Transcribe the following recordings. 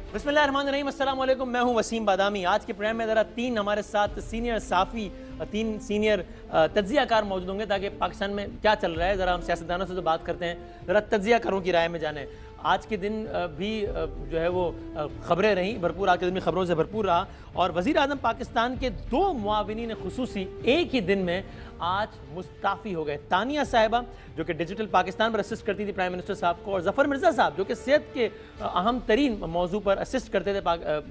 बिस्मिल्लाहिर्रहमानिर्रहीम, अस्सलाम वालेकुम। मैं हूं वसीम बादामी। आज के प्रोग्राम में ज़रा तीन हमारे साथ सीनियर साफ़ी, तीन सीनियर तज्ज़ियाकार मौजूद होंगे ताकि पाकिस्तान में क्या चल रहा है ज़रा हम सियासतदानों से जो बात करते हैं ज़रा तज्ज़ियाकारों की राय में जाने। आज के दिन भी जो है वो ख़बरें रहीं भरपूर, आज के दिन भी ख़बरों से भरपूर रहा और वज़ीर आज़म पाकिस्तान के दो मुआविनीन ख़ुसूसी एक ही दिन में आज मुस्ताफ़ी हो गए। तानिया साहिबा जो कि डिजिटल पाकिस्तान पर असिस्ट करती थी प्राइम मिनिस्टर साहब को, और ज़फ़र मिर्ज़ा साहब जो कि सेहत के अहम तरीन मौजू पर असिस्ट करते थे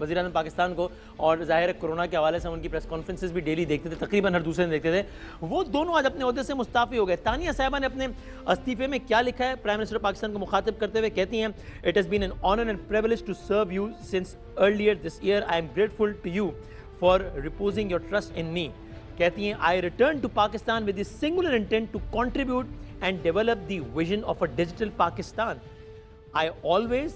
वज़ीर आज़म पाकिस्तान को, और ज़ाहिर है कोरोना के हवाले से उनकी प्रेस कॉन्फ्रेंसेस भी डेली देखते थे, तकरीबन हर दूसरे दिन देखते थे। वो दोनों आज अपने ओहदे से मुस्ताफ़ी हो गए। तानिया साहिबा ने अपने इस्तीफ़े में क्या लिखा है, प्राइम मिनिस्टर पाकिस्तान को मुखातिब करते हुए कहती हैं, it has been an honour and privilege to serve you since earlier this year. I am grateful to you for reposing your trust in me. कहती हैं, I return to Pakistan with the singular intent to contribute and develop the vision of a digital Pakistan. I always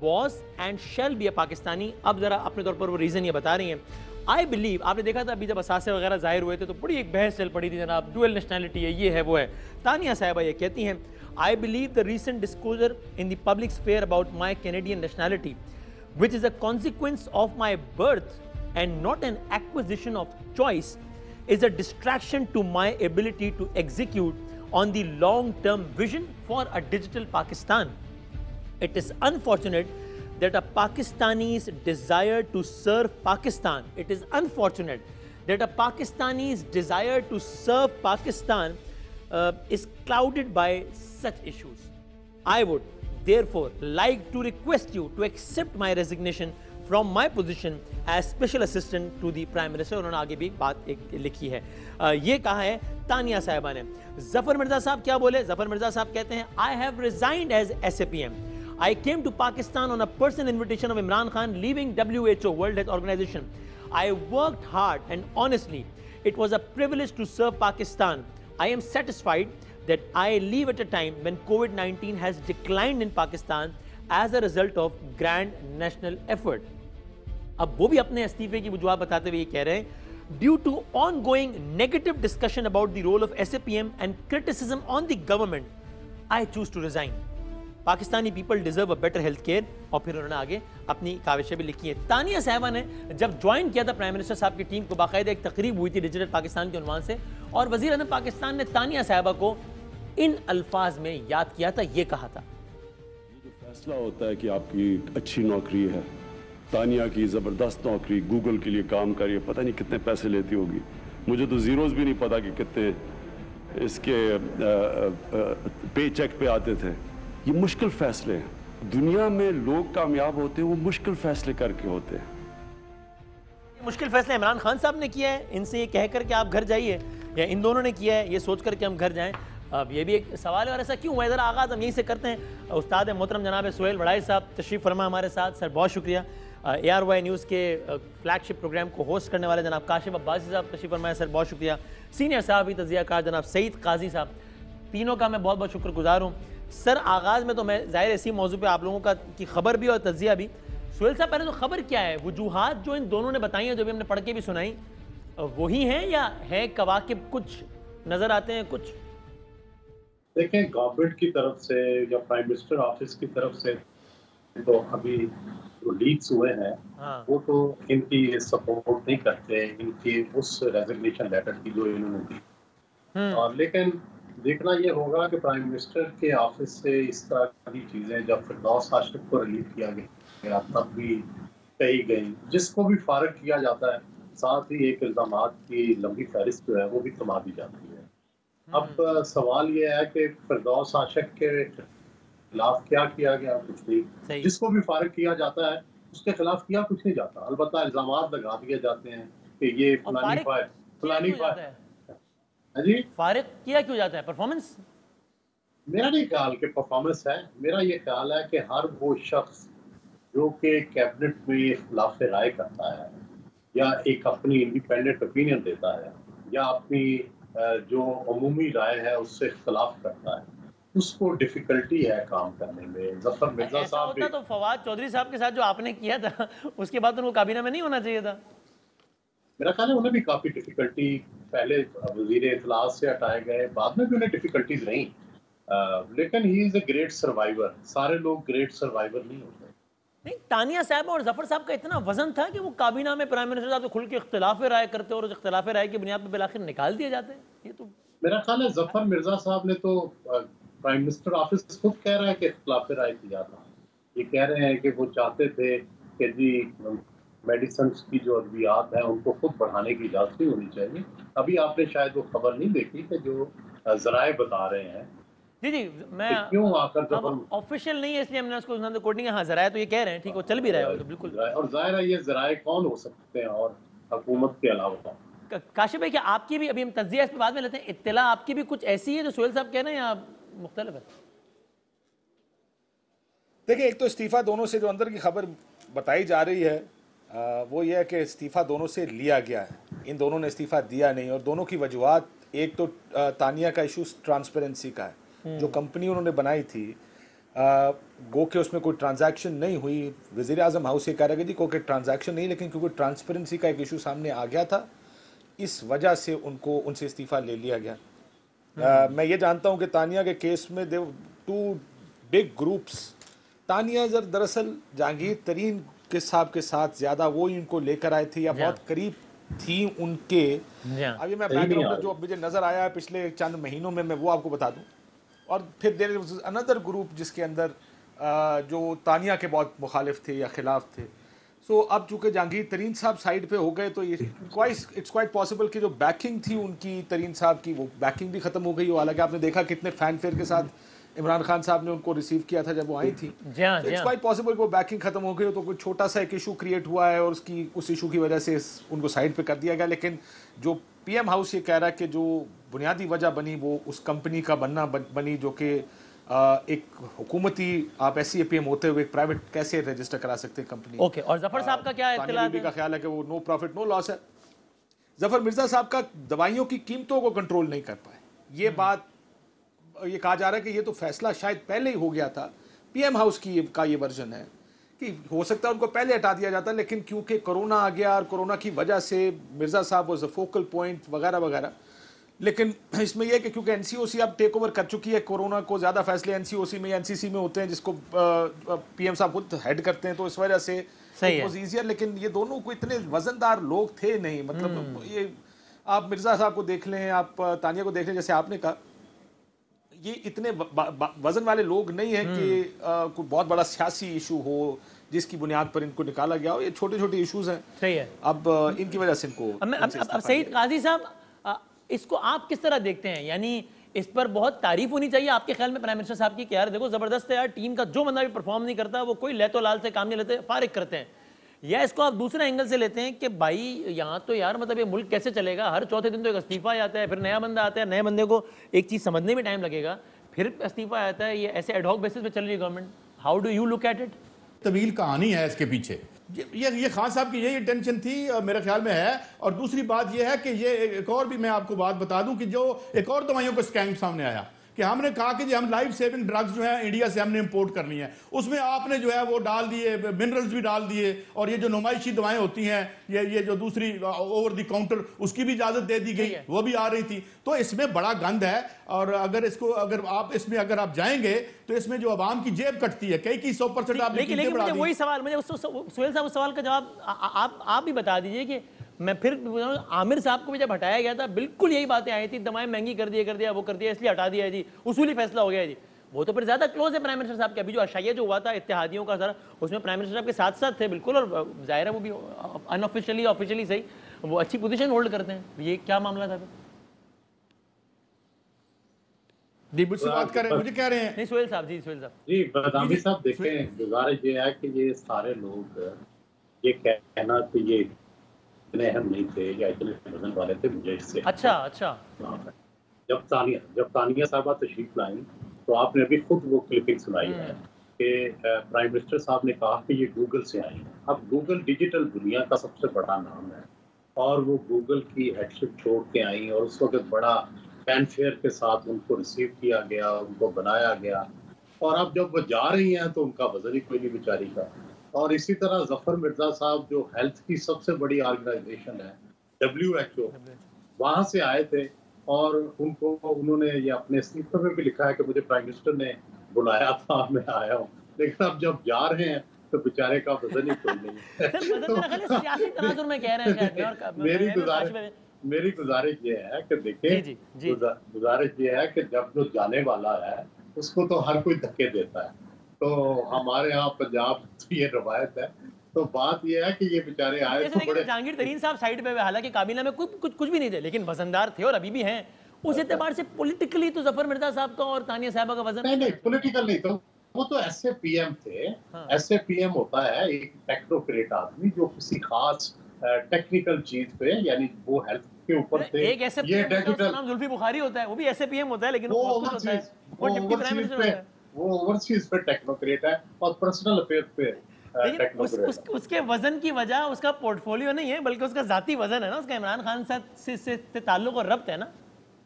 was and shall be a Pakistani. अब जरा अपने तौर पर वो reason ये बता रही हैं। आई बिलीव, आपने देखा था अभी जब असासे वगैरह जाहिर हुए थे तो बड़ी एक बहस चल पड़ी थी, जनाब डुअल नेशनैलिटी है, ये है वो है। तानिया साहिबा ये कहती हैं, I believe the recent disclosure in the public sphere about my Canadian nationality which is a consequence of my birth and not an acquisition of choice, is a distraction to my ability to execute on the long-term vision for a digital Pakistan. It is unfortunate that a Pakistani's desire to serve Pakistan, it is unfortunate that a Pakistani's desire to serve Pakistan is clouded by such issues. I would therefore like to request you to accept my resignation from my position as special assistant to the prime minister। उन्होंने आगे भी बात एक लिखी है, ये कहा है तानिया साहिबा ने। ज़फ़र मिर्ज़ा साहब क्या बोले? ज़फ़र मिर्ज़ा साहब कहते हैं, I have resigned as SAPM। I came to Pakistan on a personal invitation of Imran Khan leaving WHO, World Health Organization. I worked hard and honestly. It was a privilege to serve Pakistan. I am satisfied that I leave at a time when COVID-19 has declined in Pakistan as a result of grand national effort. अब वो भी अपने इस्तीफे की वजूहत बताते हुए ये कह रहे हैं, due to ongoing negative discussion about the role of SAPM and criticism on the government, I choose to resign. Pakistani people deserve a better health care. और फिर उन्होंने आगे अपनी काविशें भी लिखी हैं। तानिया साहिबा ने जब ज्वाइन किया था प्राइम मिनिस्टर साहब की टीम को, बाकायदा एक तकरीब हुई थी डिजिटल पाकिस्तान के उन्वान से, और वज़ीर आज़म पाकिस्तान ने तानिया साहिबा को इन अल्फाज में याद किया था, ये कहा था, जो फैसला होता है कि आपकी अच्छी नौकरी है, तानिया की ज़बरदस्त नौकरी, गूगल के लिए काम कर रही है, पता नहीं कितने पैसे लेती होगी, मुझे तो ज़ीरोज़ भी नहीं पता कि कितने इसके पे चेक पे आते थे। ये मुश्किल फैसले हैं, दुनिया में लोग कामयाब होते हैं वो मुश्किल फैसले करके होते हैं। मुश्किल फैसला इमरान खान साहब ने किया है, इनसे ये कह कर के आप घर जाइए, या इन दोनों ने किया है ये सोच कर के हम घर जाएं? अब ये भी एक सवाल है, और ऐसा क्यों हुआ? ज़रा आगाज़ हम यहीं से करते हैं। उस्ताद मोहतरम जनाब सुहेल वड़ाई साहब तशरीफ़ फरमा हमारे साथ, सर बहुत शुक्रिया। ARY न्यूज़ के फ्लैगशिप प्रोग्राम को होस्ट करने वाले जनाब काशिफ अब्बासी साहब तशरीफ़ फरमाए, सर बहुत शुक्रिया। सीनियर साहबी तज़ियाकार जनाब सईद काजी साहब, तीनों का मैं बहुत बहुत शुक्रगुजार हूँ। सर आगाज़ में तो मैं ज़ाहिर इसी मौजू पे आप लोगों का की खबर भी और तज़िया भी। सुहेल साहब पहले तो खबर क्या है, वजूहात जो इन दोनों ने बताई हैं, जो भी हमने पढ़ के भी सुनाई, वही हैं या है कवाकिब कुछ नज़र आते हैं कुछ? देखें, गवर्नमेंट की तरफ से या प्राइम मिनिस्टर ऑफिस की तरफ से तो अभी जो लीक्स हुए हैं, हाँ। वो तो इनकी सपोर्ट नहीं करते, इनकी उस रेजिग्नेशन लेटर की जो इन्होंने दी। और लेकिन देखना ये होगा कि प्राइम मिनिस्टर के ऑफिस से इस तरह की चीज़ें जब फिरदौस आशिक को रिलीव किया गया तब भी कही गई, जिसको भी फारिग किया जाता है साथ ही एक इल्ज़ामात की लंबी फहरिस्त जो है वो भी थमा दी जाती है। अब सवाल ये है कि फिरदौस आशिक के खिलाफ क्या किया गया? कुछ नहीं। जिसको भी फारिग किया जाता है उसके खिलाफ किया कुछ नहीं जाता, अलबत्ता इल्ज़ामात लगा दिए जाते हैं कि ये फलानी फाइल जी फारिग किया क्यों जाता है? परफॉर्मेंस? मेरा नहीं ख्याल कि परफॉर्मेंस है, मेरा ये ख्याल है कि हर वो शख्स जो कि कैबिनेट में इख्तिलाफ राय करता है या एक अपनी इंडिपेंडेंट ओपिनियन देता है या अपनी जो अमूमी राय है उससे इख्तिलाफ करता है, उसको डिफिकल्टी है काम करने में। ज़फ़र मिर्ज़ा ऐसा साहब होता तो फवाद चौधरी साहब के साथ जो आपने किया था उसके बाद उनको काबीना में नहीं होना चाहिए था? मेरा ख्याल है उन्हें भी काफ़ी डिफिकल्टी, पहले वज़ीर इत्तलात से हटाए गए, बाद में भी उन्हें डिफिकल्टीज रही, लेकिन he is a great survivor. सारे लोग ग्रेट सर्वाइवर नहीं होते। नहीं, तानिया साहब और जफर साहब का इतना वजन था कि वो काबीना में प्राइम मिनिस्टर साहब से खुल के इख्तिलाफ राय करते और उस इख्तिलाफ राय की बुनियाद पर बिलाखिर निकाल दिए जाते हैं। ये तो मेरा ख्याल है जफर मिर्जा साहब ने तो प्राइम मिनिस्टर ऑफिस खुद कह रहा है कि इख्तिलाफ राय किया था। ये कह रहे हैं कि वो चाहते थे कि जी मेडिसिन की जो अद्वियात है उनको खुद बढ़ाने की इजाजत नहीं होनी चाहिए। अभी आपने शायद वो खबर नहीं देखी कि जो जराए बता रहे हैं। जी जी, मैं क्यों आकर जब हम ऑफिशियल नहीं है इसलिए हमने उसको कोडिंग हाँ जराया, तो ये कह रहे हैं ठीक, वो चल भी रहा है तो बिल्कुल। और जाहिर है ये जराए कौन हो सकते हैं और हुकूमत के अलावा। काशिफ भाई, क्या आपकी भी, अभी हम तज्जिया इस पे बाद में लेते हैं, इत्तला आपकी भी कुछ ऐसी है जो सोहेल साहब कह रहे हैं या मुख्तलिफ है? देखिए, एक तो इस्तीफा दोनों से जो अंदर की खबर बताई जा रही है वो ये है कि इस्तीफा दोनों से लिया गया है, इन दोनों ने इस्तीफा दिया नहीं। और दोनों की वजूहत, एक तो तानिया का इशू ट्रांसपेरेंसी का है। जो कंपनी उन्होंने बनाई थी गो के उसमें कोई ट्रांजैक्शन नहीं हुई। वज़ीर आज़म हाउस ये कह रहा है कि कोई ट्रांजैक्शन नहीं, लेकिन क्योंकि ट्रांसपेरेंसी का एक इशू सामने आ गया था, इस वजह से उनसे इस्तीफ़ा ले लिया गया। मैं ये जानता हूँ कि तानिया के केस में दे 2 बिग ग्रुप्स, तानिया दरअसल जहांगीर तरीन के साहब के साथ ज़्यादा वो इनको लेकर आए थे या बहुत करीब थी उनके। अभी मैं बैकग्राउंड जो मुझे नज़र आया है पिछले चंद महीनों में, मैं वो आपको बता दूँ। और फिर देर अनदर ग्रुप जिसके अंदर जो तानिया के बहुत मुखालिफ थे या खिलाफ थे। सो अब चूँकि जहांगीर तरीन साहब साइड पे हो गए तो ये इट्स क्वाइट पॉसिबल कि जो बैकिंग थी उनकी तरीन साहब की, वो बैकिंग भी ख़त्म हो गई हो। हालांकि आपने देखा कितने फैनफेयर के साथ इमरान खान साहब ने उनको रिसीव किया था जब वो आई थी। इट्स क्वाइट पॉसिबल वो बैकिंग खत्म हो गई हो, तो कोई छोटा सा एक इशू क्रिएट हुआ है और उस इशू की वजह से उनको साइड पे कर दिया गया। लेकिन जो पीएम हाउस ये कह रहा है कि जो बुनियादी वजह बनी वो उस कंपनी का बनना बनी, जो कि एक हुकूमती, आप SCAPM होते हुए एक प्राइवेट कैसे रजिस्टर करा सकते हैं कंपनी। ओके, और जफर साहब का क्या इत्तला है? का ख्याल है कि वो नो प्रॉफिट नो लॉस है। जफर मिर्जा साहब का दवाइयों की कीमतों को कंट्रोल नहीं कर पाए, ये बात ये कहा जा रहा है कि ये तो फैसला शायद पहले ही हो गया था। पीएम हाउस का ये वर्जन है कि हो सकता है उनको पहले हटा दिया जाता, लेकिन क्योंकि कोरोना आ गया और कोरोना की वजह से मिर्जा साहब वाज अ फोकल पॉइंट वगैरह वगैरह। लेकिन इसमें यह कि क्योंकि NCOC अब टेक ओवर कर चुकी है कोरोना को, ज़्यादा फैसले NCOC में या NCC में होते हैं जिसको PM साहब खुद हेड करते हैं, तो इस वजह से ईजियर। लेकिन ये दोनों को इतने वजनदार लोग थे नहीं, मतलब ये आप मिर्जा साहब को देख लें, आप तानिया को देख लें, जैसे आपने कहा ये इतने वजन वाले लोग नहीं है कि कोई बहुत बड़ा सियासी इशू हो जिसकी बुनियाद पर इनको निकाला गया हो। ये छोटे छोटे इश्यूज हैं। सही है। अब इनकी वजह से इनको अब सईद काजी साहब, इसको आप किस तरह देखते हैं? यानी इस पर बहुत तारीफ होनी चाहिए आपके ख्याल में प्राइम मिनिस्टर साहब की कि यार देखो जबरदस्त है यार, टीम का जो बंदा भी परफॉर्म नहीं करता वो कोई लहतो लाल से काम नहीं लेते, फारिग करते हैं। या इसको आप दूसरे एंगल से लेते हैं कि भाई यहाँ तो यार मतलब ये मुल्क कैसे चलेगा, हर चौथे दिन तो एक इस्तीफा आता है, फिर नया बंदा आता है, नए बंदे को एक चीज़ समझने में टाइम लगेगा, फिर इस्तीफा आता है, ये ऐसे एडहॉक बेसिस पे चल रही है government. How do you look at it? तवील कहानी है इसके पीछे। ये खान साहब की यही टेंशन थी मेरे ख्याल में है। और दूसरी बात ये है कि ये एक और भी मैं आपको बात बता दूं कि जो एक और दवाइयों का स्कैम सामने आया कि हमने कहा कि हम लाइफ सेविंग ड्रग्स जो है इंडिया से हमने इंपोर्ट करनी है, उसमें आपने जो है वो डाल दिए, मिनरल्स भी डाल दिए, और ये जो नुमाइशी दवाएं होती हैं, ये जो दूसरी ओवर द काउंटर, उसकी भी इजाजत दे दी गई, वो भी आ रही थी। तो इसमें बड़ा गंद है। और अगर आप जाएंगे तो इसमें जो आवाम की जेब कटती है, कई 100% आप। लेकिन मुझे वही सवाल, मुझे सुहेल साहब उस सवाल का जवाब आप भी बता दीजिए कि मैं फिर आमिर साहब को भी जब हटाया गया था बिल्कुल यही बातें आई थी, दवाएं महंगी कर दिया वो कर दिया इसलिए हटा दिया है जी, उसूली फैसला हो गया है जी। वो तो फिर ज्यादा क्लोज है प्राइम मिनिस्टर साहब के। अभी जो अशाइया जो हुआ था इत्तेहादियों का सारा, उसमें प्राइम मिनिस्टर साहब के साथ साथ थे बिल्कुल, और जाहिर है वो भी अनऑफिशियली ऑफिशियली सही वो अच्छी पोजीशन होल्ड करते हैं। ये क्या मामला था? जी मुझसे बात कर रहे हैं, मुझे कह रहे हैं। नहीं सुहेल साहब जी बदामी साहब देखें, गुजारिश ये है कि ये सारे लोग ये कहना कि ये इतने अहम नहीं थे या इतने वजन वाले थे, मुझे इससे अच्छा जब तानिया साहबा तशरीफ लाई तो आपने अभी खुद वो क्लिपिंग सुनाई है कि प्राइम मिनिस्टर साहब ने कहा कि ये गूगल से आई है। अब गूगल डिजिटल दुनिया का सबसे बड़ा नाम है और वो गूगल की हेडशिप छोड़ के आई और उस वक्त बड़ा फैनफेयर के साथ उनको रिसीव किया गया, उनको बनाया गया, और अब जब वो जा रही हैं तो उनका वजन ही कोई नहीं बेचारी का। और इसी तरह जफर मिर्जा साहब जो हेल्थ की सबसे बड़ी ऑर्गेनाइजेशन है WHO, वहां से आए थे और उन्होंने ये अपने इस्तीफे में भी लिखा है कि मुझे प्राइम मिनिस्टर ने बुलाया था, मैं आया हूँ। लेकिन अब जब जा रहे हैं तो बेचारे का वजन ही कोई नहीं है। सर वजन मेरा ख्याल है सियासी तनाजुर में कह रहे हैं शायद, और मेरी गुजारिश ये है कि देखिए, जी जी गुजारिश ये है कि जब जो जाने वाला है उसको तो हर कोई धक्के देता है। तो हमारे यहाँ पंजाब की ये रवायत है। तो बात ये है कि ये बेचारे आए तो बड़े जहांगीर तरीन साहब साइड पे, हालांकि काबीना में कुछ भी नहीं थे, लेकिन वजनदार थे और अभी भी हैं। उस एतबार से पॉलिटिकली तो जफर मिर्जा साहब का और तानिया साहबा का वजन नहीं पॉलिटिकल नहीं, तो वो तो ऐसे पीएम थे। ऐसे पीएम होता है एक टेक्नोक्रेट आदमी जो किसी खास टेक्निकल चीज पे, यानी वो हेल्थ के ऊपर थे। एक ऐसे ये डिजिटल नाम जुल्फी बुखारी होता है, वो भी ऐसे पीएम होता है, लेकिन वो डिप्टी प्राइम मिनिस्टर होता है। वो ओवरसीज पे टेक्नोक्रेट है और पर्सनल अफेयर पे लेकिन उसके वजन की वजह उसका पोर्टफोलियो नहीं है, बल्कि उसका जाती वजन है ना, उसका इमरान खान से ताल्लुक और रब्त है ना।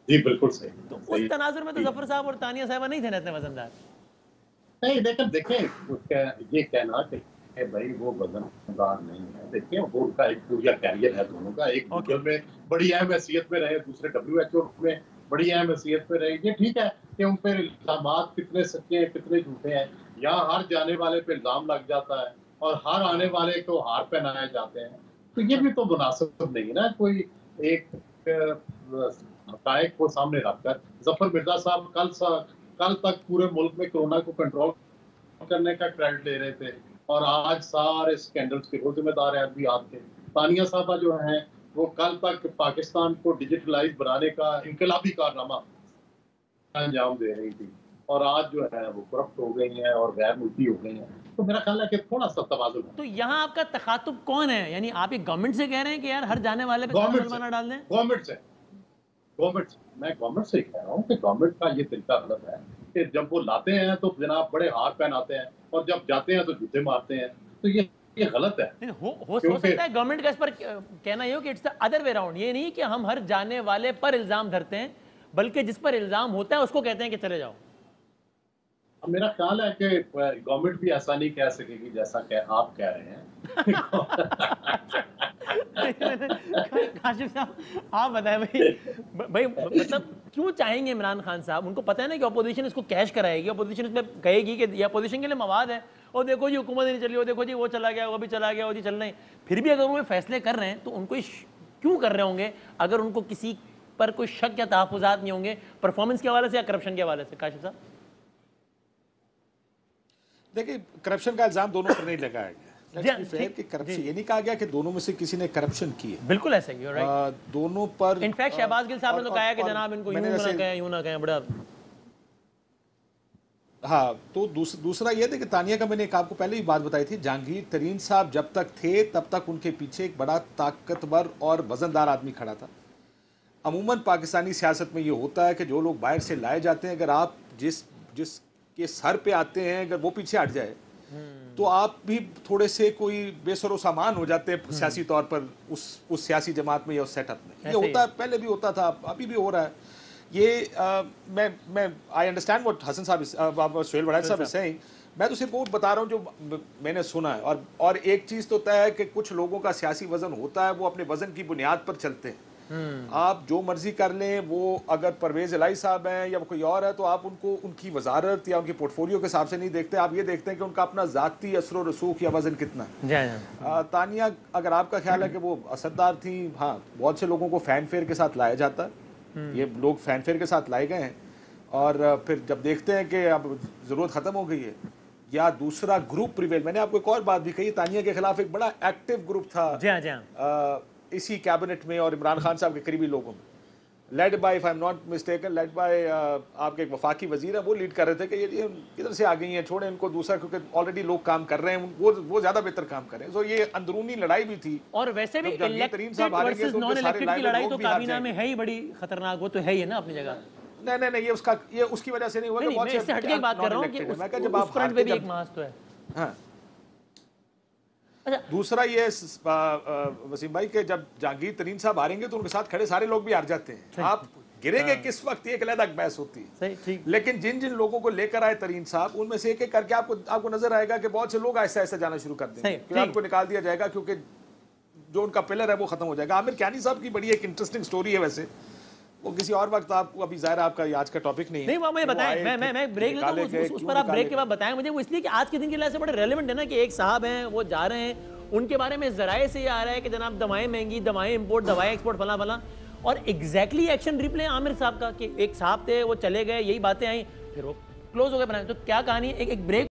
जी बिल्कुल सही। तो उस तनाजुर में तो जफर साहब और तानिया साहबा नहीं थे इतने वजनदार। नहीं, लेकिन देखें ये कहना कि भाई वो वजनदार नहीं है, देखिए वो उनका एक पूरा कैरियर है दोनों का। एक गूगल में बड़ी अहम हैसियत में रहे, दूसरे WHO में बड़ी अहम हैसियत में रहे। ये ठीक है कि उन पर इल्जाम कितने सच्चे हैं कितने झूठे हैं। यहाँ हर जाने वाले पे इल्जाम लग जाता है और हर आने वाले को हार पहनाए जाते हैं। तो ये भी तो मुनासिब नहीं है ना। कोई एक हक़ाइक़ को सामने रखकर जफर मिर्जा साहब कल तक पूरे मुल्क में कोरोना को कंट्रोल करने का क्रेडिट ले रहे थे और आज सारे स्कैंडल्स के जिम्मेदार हैं भी आपके। तानिया साहबा जो हैं वो कल तक पाकिस्तान को डिजिटलाइज बनाने का इनकलाबी कारनामा अंजाम दे रही थी और आज जो है वो करप्ट हो गई हैं और गैर मुल्की हो गई हैं। तो मेरा ख्याल है कि थोड़ा सा तवाज़ुन है। तो यहाँ आपका तखातुब कौन है? यानी आप ये गवर्नमेंट से कह रहे हैं कि यार हर जाने वाले पे जुर्माना डाल दें? गवर्नमेंट से मैं गवर्नमेंट से कह रहा हूँ कि गवर्नमेंट का ये तरीका गलत है कि जब वो लाते हैं तो जनाब बड़े हार पहनाते हैं और जब जाते हैं तो जूते मारते हैं। तो ये गलत है। हो सकता है गवर्नमेंट का इस पर कहना ये हो कि it's the other way around. ये नहीं कि हम हर जाने वाले पर इल्जाम धरते हैं, बल्कि जिस पर इल्जाम होता है उसको कहते हैं कि चले जाओ। मेरा ख्याल है कि गवर्नमेंट भी ऐसा नहीं कह सकेगी जैसा आप कह रहे हैं। काशिफ साहब आप बताएं भाई मतलब क्यों चाहेंगे इमरान खान साहब? उनको पता है ना कि अपोजिशन इसको कैश कराएगी, अपोजिशन इसमें कहेगी कि ये अपोजिशन के लिए मवाद है, और देखो जी हुकूमत नहीं चली, और देखो जी वो चला गया, वो भी चला गया, वो जी चल रहे हैं। फिर भी अगर वो फैसले कर रहे हैं तो उनको क्यों कर रहे होंगे अगर उनको किसी पर कोई शक या तहफ़्फ़ुज़ात नहीं होंगे, परफॉर्मेंस के हवाले से या करप्शन के हवाले से? काशिफ साहब देखिए, करप्शन का इल्जाम दोनों पर नहीं लगाया गया। कि करप्शन ये नहीं कहा गया कि दोनों में से किसी ने करप्शन की है। बिल्कुल ऐसा ही है। दोनों पर इनफैक्ट शहबाज गिल साहब ने तो कहा कि जनाब इनको यूं ना कहें, यूं ना कहें, बड़ा। हाँ, तो दूसरा ये था कि तानिया का मैंने एक आपको पहले ही बात बताई थी, जहांगीर तरीन साहब जब तक थे तब तक उनके पीछे एक बड़ा ताकतवर और वजनदार आदमी खड़ा था। अमूमन पाकिस्तानी सियासत में ये होता है कि जो लोग बाहर से लाए जाते हैं, अगर आप जिसके सर पे आते हैं अगर वो पीछे हट जाए तो आप भी थोड़े से कोई बेसरो सामान हो जाते हैं सियासी तौर पर उस सियासी जमात में या उस सेटअप में। ये होता है, पहले भी होता था, अभी भी हो रहा है। ये मैं आई अंडरस्टैंड व्हाट हसन साहब सोहेल वड़ैल साहब इज सेइंग। मैं तो सिर्फ वो बता रहा हूँ जो मैंने सुना है। और एक चीज़ तो तय है कि कुछ लोगों का सियासी वजन होता है, वो अपने वजन की बुनियाद पर चलते हैं। आप जो मर्जी कर लें, वो अगर परवेज़ इलाही साहब हैं या कोई और है तो आप उनको उनकी वजारत या उनके पोर्टफोलियो के हिसाब से नहीं देखते, आप ये देखते हैं कि उनका अपना ज़ाती असर व रसूख या वजन कितना है। तानिया, अगर आपका ख्याल है कि वो असरदार थी, हाँ, बहुत से लोगों को फैन फेयर के साथ लाया जाता है, ये लोग फैन फेयर के साथ लाए गए हैं, और फिर जब देखते हैं कि अब ज़रूरत ख़त्म हो गई है या दूसरा ग्रुप प्रिवेल। मैंने आपको एक और बात भी कही, तानिया के खिलाफ एक बड़ा एक्टिव ग्रुप था इसी कैबिनेट में और इमरान खान साहब के करीबी लोगों में, led by, if I am not mistaken, led by आपके एक वफाकी वजीर है, वो लीड कर रहे थे कि ये किधर से आ गई हैं, छोड़ें इनको दूसरा, क्योंकि ऑलरेडी लोग काम कर रहे हैं, वो ज़्यादा बेहतर काम कर रहे हैं। तो ये अंदरूनी लड़ाई भी थी। और वैसे भी इलेक्टेड वर्सेस नॉन इलेक्टेड की लड़ाई तो काबीना में है ही बड़ी खतरनाक, वो तो है ही ना अपनी जगह। नहीं, ये उसकी वजह से नहीं हुआ। मैं इससे हट के बात कर रहा हूँ कि उस फ्रंट पे भी एक मास तो है। हाँ, दूसरा ये वसीम भाई के जब जहांगीर तरीन साहब हारेंगे तो उनके साथ खड़े सारे लोग भी हार जाते हैं। आप गिरेंगे किस वक्त, एक अलग बहस होती है। लेकिन जिन लोगों को लेकर आए तरीन साहब, उनमें से एक एक करके आपको नजर आएगा कि बहुत से लोग ऐसा ऐसा जाना शुरू कर देंगे, क्योंकि आपको निकाल दिया जाएगा, क्योंकि जो उनका पिलर है वो खत्म हो जाएगा। आमिर कियानी साहब की बड़ी एक इंटरेस्टिंग स्टोरी है वैसे। वो किसी और वक्त आपको, अभी ज़ाहिर आपका आज का टॉपिक नहीं है। नहीं वो मुझे बताएं, मैं ब्रेक लेता हूं, उस पर आप ब्रेक के बाद बताएं मुझे। वो इसलिए कि आज के दिन के लिए ऐसे बड़े रेलेवेंट है ना कि एक साहब हैं वो जा रहे हैं, उनके बारे में जराए से ये आ रहा है कि जनाब दवाएं महंगी, दवाएं इंपोर्ट, दवाएं एक्सपोर्ट, फला फला, और एग्जैक्टली एक्शन रिप्ले आमिर साहब का कि एक साहब थे वो चले गए, यही बातें आई, फिर वो क्लोज हो गए बनाए। तो क्या कहानी है? एक ब्रेक